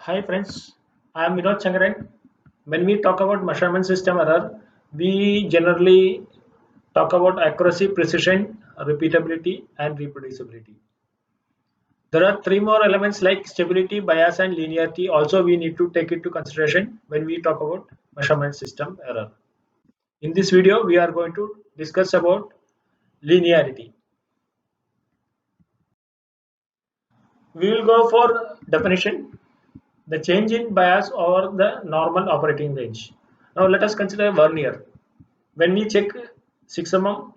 Hi friends, I am Vinod Changaran. When we talk about measurement system error, we generally talk about accuracy, precision, repeatability, and reproducibility. There are three more elements like stability, bias, and linearity. Also, we need to take into consideration when we talk about measurement system error. In this video, we are going to discuss about linearity. We will go for definition, the change in bias over the normal operating range. Now let us consider vernier. When we check 6 mm,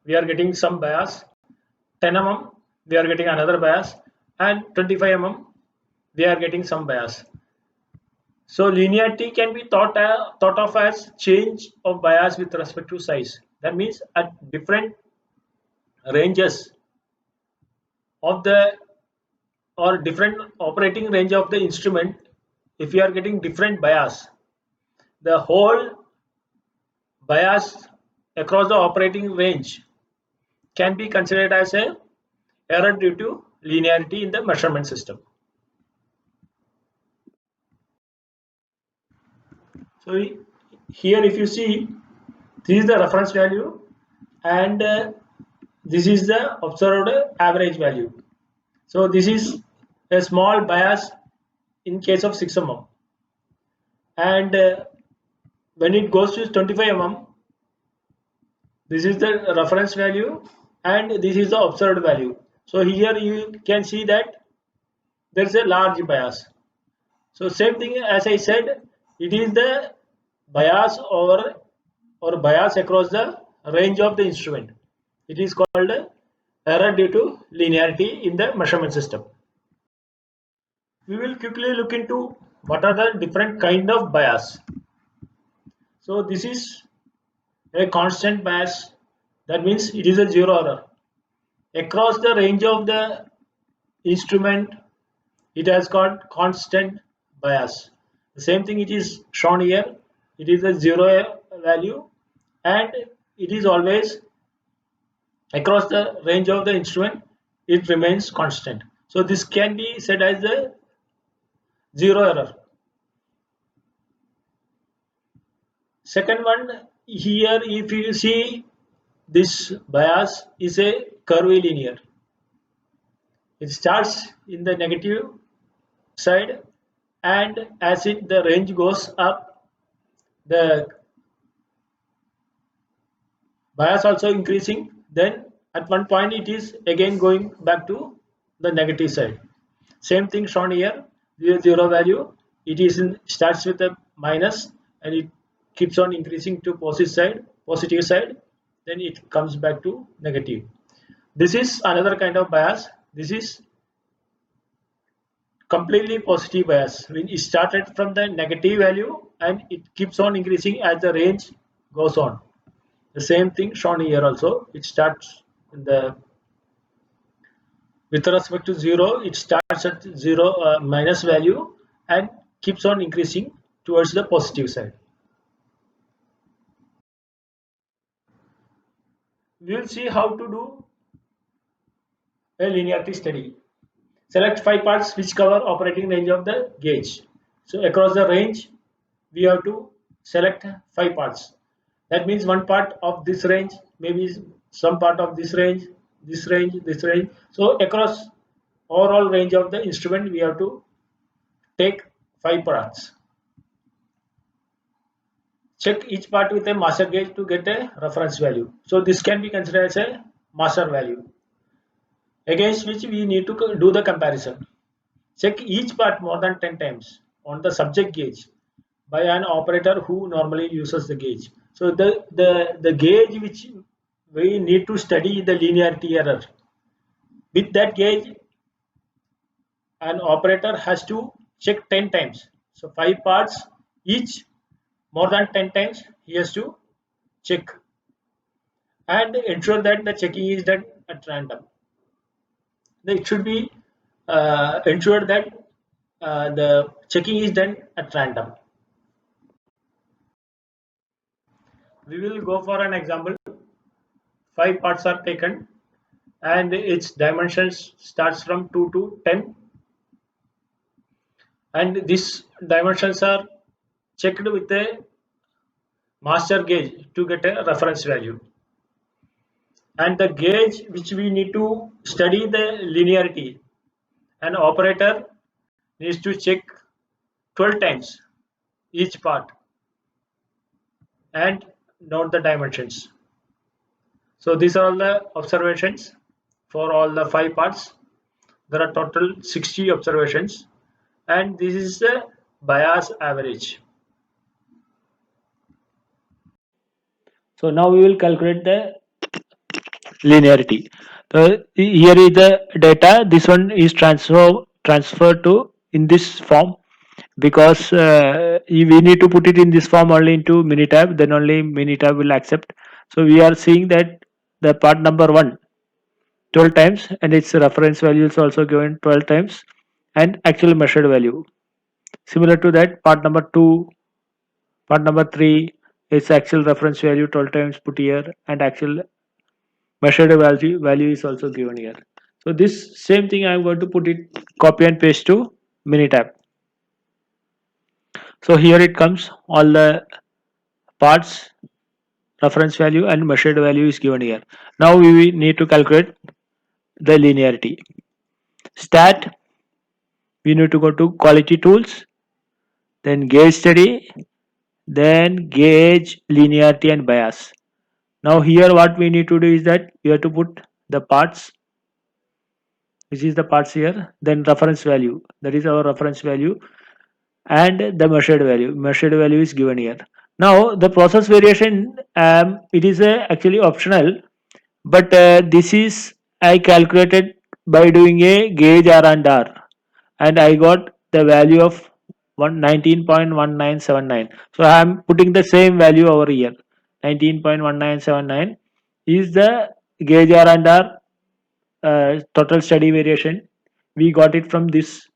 we are getting some bias. 10 mm, we are getting another bias, and 25 mm, we are getting some bias. So linearity can be thought of as change of bias with respect to size. That means at different ranges of the or different operating range of the instrument, if you are getting different bias, the whole bias across the operating range can be considered as a error due to linearity in the measurement system. So here if you see, this is the reference value and this is the observed average value. So this is a small bias in case of 6 mm, and when it goes to 25 mm, this is the reference value and this is the observed value. So here you can see that there is a large bias. So same thing as I said, it is the bias or bias across the range of the instrument. It is called error due to linearity in the measurement system. We will quickly look into what are the different kind of bias. So this is a constant bias. That means it is a zero error. Across the range of the instrument, it has got constant bias. The same thing it is shown here. It is a zero value and it is always across the range of the instrument, it remains constant. So this can be said as the zero error. Second one, here if you see, this bias is a curvilinear. It starts in the negative side, and as the range goes up, the bias also increasing. Then at one point it is again going back to the negative side. Same thing shown here. The zero value, it is starts with a minus and it keeps on increasing to positive side, then it comes back to negative. This is another kind of bias. This is completely positive bias. When it started from the negative value and it keeps on increasing as the range goes on. The same thing shown here also. It starts in the with respect to 0, it starts at 0 minus value and keeps on increasing towards the positive side. We will see how to do a linearity study. Select 5 parts which cover operating range of the gauge. So across the range, we have to select 5 parts. That means one part of this range, maybe some part of this range, this range, this range. So across overall range of the instrument, we have to take 5 parts. Check each part with a master gauge to get a reference value. So this can be considered as a master value against which we need to do the comparison. Check each part more than 10 times on the subject gauge by an operator who normally uses the gauge. So the gauge which we need to study the linearity error. With that gauge, an operator has to check 10 times. So 5 parts each more than 10 times he has to check and ensure that the checking is done at random. It should be ensured that the checking is done at random. We will go for an example. 5 parts are taken and its dimensions starts from 2 to 10. and these dimensions are checked with a master gauge to get a reference value. And the gauge which we need to study the linearity, an operator needs to check 12 times each part and note the dimensions. So these are all the observations for all the 5 parts. There are total 60 observations, and this is the bias average. So now we will calculate the linearity. So here is the data. This one is transferred to in this form, because we need to put it in this form only into Minitab. Then only Minitab will accept. So we are seeing that the part number 1 12 times, and its reference value is also given 12 times, and actual measured value. Similar to that, part number 2, part number 3, its actual reference value 12 times put here, and actual measured value is also given here. So this same thing I am going to put it, copy and paste to Minitab. So here it comes, all the parts, reference value and measured value is given here. Now we need to calculate the linearity. Stat, we need to go to quality tools, then gauge study, then gauge linearity and bias. Now here what we need to do is that we have to put the parts, which is the parts here, then reference value, that is our reference value, and the measured value is given here. Now the process variation, it is actually optional, but this is I calculated by doing a gauge R and R, and I got the value of 19.1979. So I am putting the same value over here. 19.1979 is the gauge R and R total study variation. We got it from this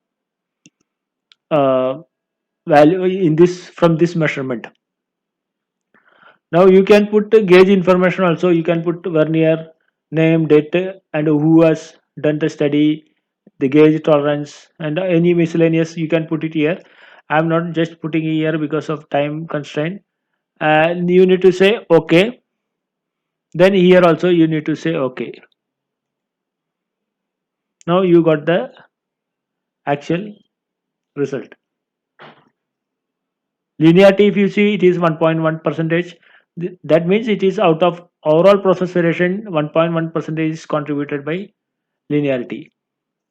uh, value in this, from this measurement. Now you can put gauge information also. You can put vernier, name, date, and who has done the study, the gauge tolerance, and any miscellaneous you can put it here. I'm not just putting it here because of time constraint. And you need to say okay. Then here also you need to say okay. Now you got the actual result. Linearity, if you see, it is 1.1 percentage. That means it is out of overall process variation, 1.1 percentage is contributed by linearity.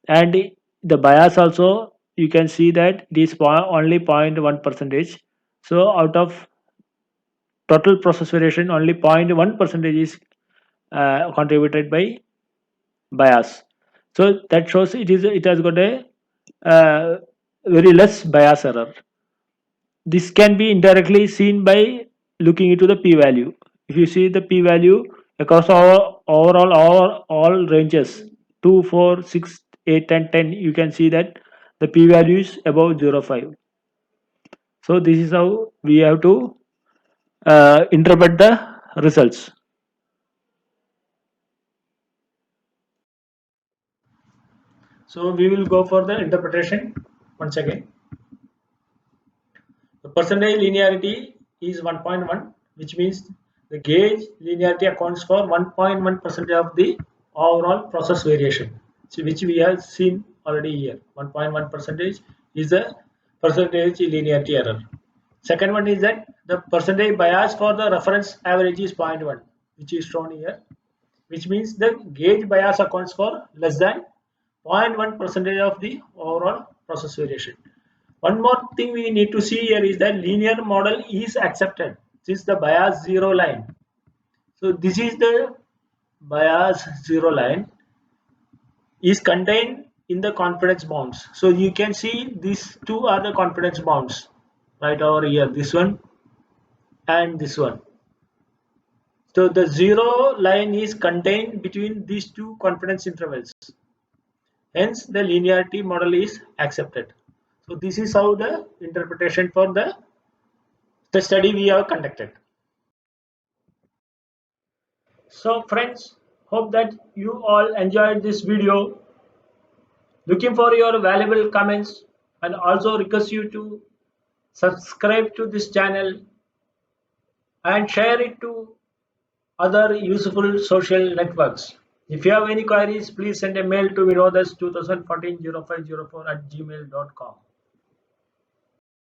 And the bias also, you can see that it is only 0.1 percentage. So out of total process variation, only 0.1 percentage is contributed by bias. So that shows it has got a uh, very less bias error. This can be indirectly seen by looking into the p-value. If you see the p-value across all ranges 2, 4, 6, 8, and 10, you can see that the p-value is above 0.5. So this is how we have to interpret the results. So we will go for the interpretation once again. The percentage linearity is 1.1, which means the gauge linearity accounts for 1.1% of the overall process variation, which we have seen already here. 1.1 percentage is the percentage linearity error. Second one is that the percentage bias for the reference average is 0.1, which is shown here, which means the gauge bias accounts for less than 0.1 percentage of the overall process variation. One more thing we need to see here is that linear model is accepted since the bias zero line. So this is the bias zero line is contained in the confidence bounds. So you can see these two are the confidence bounds right over here, this one and this one. So the zero line is contained between these two confidence intervals. Hence the linearity model is accepted. So this is how the interpretation for the study we have conducted. So friends, hope that you all enjoyed this video. Looking for your valuable comments and also request you to subscribe to this channel and share it to other useful social networks. If you have any queries, please send a mail to vinodas20140504 at gmail.com.